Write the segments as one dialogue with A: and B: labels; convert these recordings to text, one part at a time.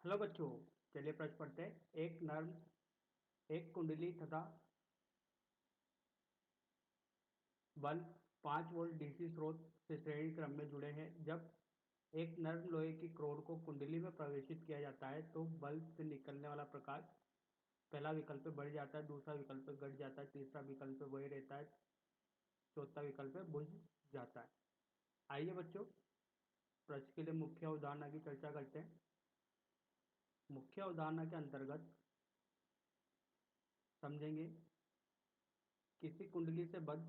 A: Hello बच्चों, चलिए प्रश्न पढ़ते हैं। एक नर्म एक कुंडली तथा बल्ब 5 वोल्ट डीसी स्रोत से श्रेणी क्रम में जुड़े हैं। जब एक नर्म लोहे की क्रोड को कुंडली में प्रवेशित किया जाता है तो बल्ब से निकलने वाला प्रकाश पहला विकल्प पे बढ़ जाता है, दूसरा विकल्प पे घट जाता है, तीसरा विकल्प पे वही रहता है, चौथा विकल्प पे बुझ जाता है। आइए बच्चों, प्रश्न के लिए मुख्य उदाहरण की चर्चा करते हैं। मुख्य उदाहरण के अंतर्गत समझेंगे किसी कुंडली से बद्ध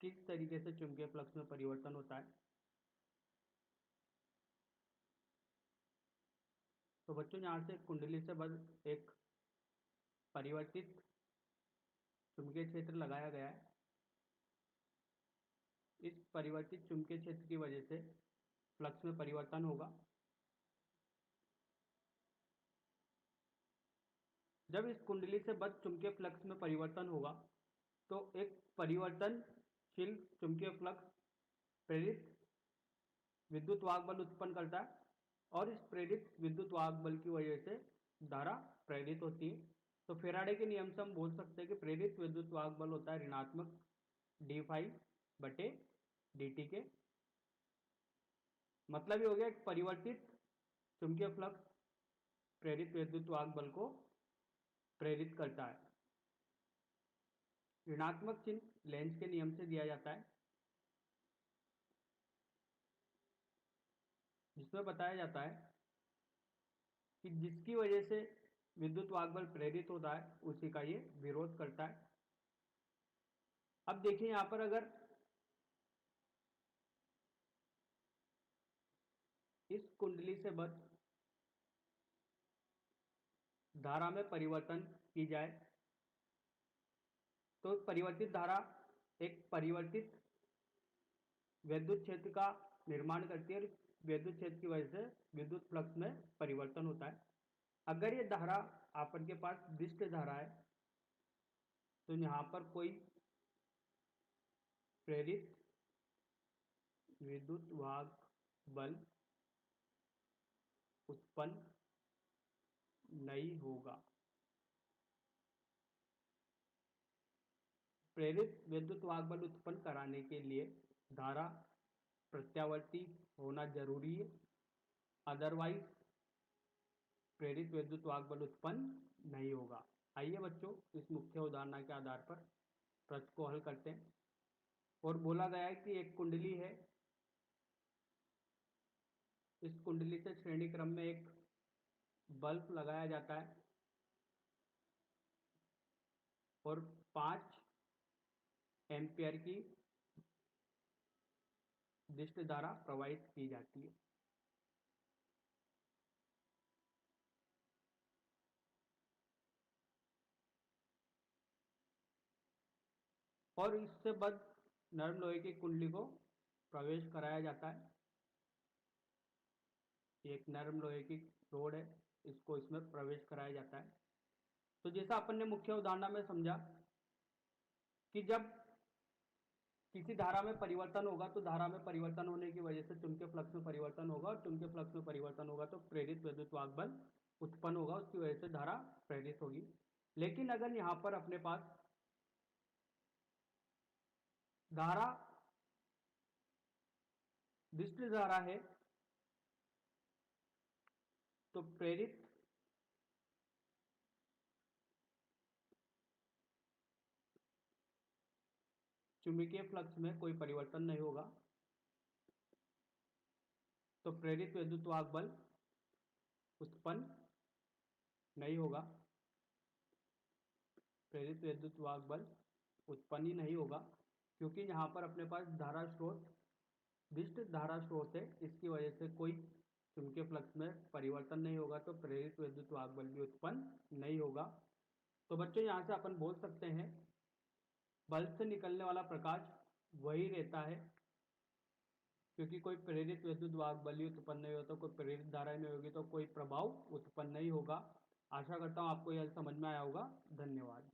A: किस तरीके से चुंबकीय फ्लक्स में परिवर्तन होता है। तो बच्चों, यहाँ से कुंडली से बद्ध एक परिवर्तित चुंबकीय क्षेत्र लगाया गया है। इस परिवर्तित चुंबकीय क्षेत्र की वजह से फ्लक्स में परिवर्तन होगा। जब इस कुंडली से बद्ध चुंबकीय फ्लक्स में परिवर्तन होगा तो एक परिवर्तनशील चुंबकीय फ्लक्स प्रेरित विद्युत वाहक बल उत्पन्न करता है और इस प्रेरित विद्युत वाहक बल की वजह से धारा प्रेरित होती है। तो फेराडे के नियम से हम बोल सकते हैं कि प्रेरित विद्युत वाहक बल होता है ऋणात्मक डी फाई बटे डी टी के। मतलब ये हो गया, एक परिवर्तित चुंबकीय फ्लक्स प्रेरित विद्युत वाहक बल को प्रेरित करता है। ऋणात्मक चिन्ह लेंज के नियम से दिया जाता है, जिसमें बताया जाता है कि जिसकी वजह से विद्युत वाहक बल प्रेरित होता है उसी का ये विरोध करता है। अब देखिए यहां पर, अगर इस कुंडली से बद्ध धारा में परिवर्तन की जाए तो परिवर्तित धारा एक परिवर्तित विद्युत क्षेत्र का निर्माण करती है और विद्युत क्षेत्र की वजह से विद्युत फ्लक्स में परिवर्तन होता है। अगर ये धारा आपन के पास दिष्ट धारा है तो यहां पर कोई प्रेरित विद्युत वाहक बल उत्पन्न नहीं होगा। प्रेरित विद्युत वाहक बल उत्पन्न कराने के लिए धारा प्रत्यावर्ती होना जरूरी है, अदरवाइज प्रेरित विद्युत वाहक बल उत्पन्न नहीं होगा। आइए बच्चों, इस मुख्य उदाहरण के आधार पर प्रश्न को हल करते हैं। और बोला गया है कि एक कुंडली है, इस कुंडली से श्रेणी क्रम में एक बल्ब लगाया जाता है और 5 एम्पियर की दिष्ट धारा प्रवाहित की जाती है। और इससे बद्ध नरम लोहे की कुंडली को प्रवेश कराया जाता है। एक नरम लोहे की रोड है, इसको इसमें प्रवेश कराया जाता है। तो जैसा अपन ने मुख्य उदाहरण में समझा कि जब किसी धारा में परिवर्तन होगा तो धारा में परिवर्तन होने की वजह से चुंबकीय फ्लक्स में परिवर्तन होगा और चुंबकीय फ्लक्स में परिवर्तन होगा तो प्रेरित विद्युत वाहक बल उत्पन्न होगा, उसकी वजह से धारा प्रेरित होगी। लेकिन अगर यहां पर अपने पास धारा दिष्ट धारा है तो प्रेरित चुंबकीय फ्लक्स में कोई परिवर्तन नहीं होगा, तो प्रेरित विद्युत वाहक बल उत्पन्न नहीं होगा। प्रेरित विद्युत वाहक बल उत्पन्न ही नहीं होगा क्योंकि यहां पर अपने पास धारा स्रोत दिष्ट धारा स्रोत है, इसकी वजह से कोई चुंबकीय फ्लक्स में परिवर्तन नहीं होगा, तो प्रेरित विद्युत वाहक बल भी उत्पन्न नहीं होगा। तो बच्चों, यहां से अपन बोल सकते हैं बल्ब से निकलने वाला प्रकाश वही रहता है क्योंकि कोई प्रेरित विद्युत वाहक बल ही उत्पन्न नहीं होता, कोई प्रेरित धारा नहीं होगी तो कोई प्रभाव उत्पन्न नहीं होगा। आशा करता हूं आपको यह समझ में आया होगा। धन्यवाद।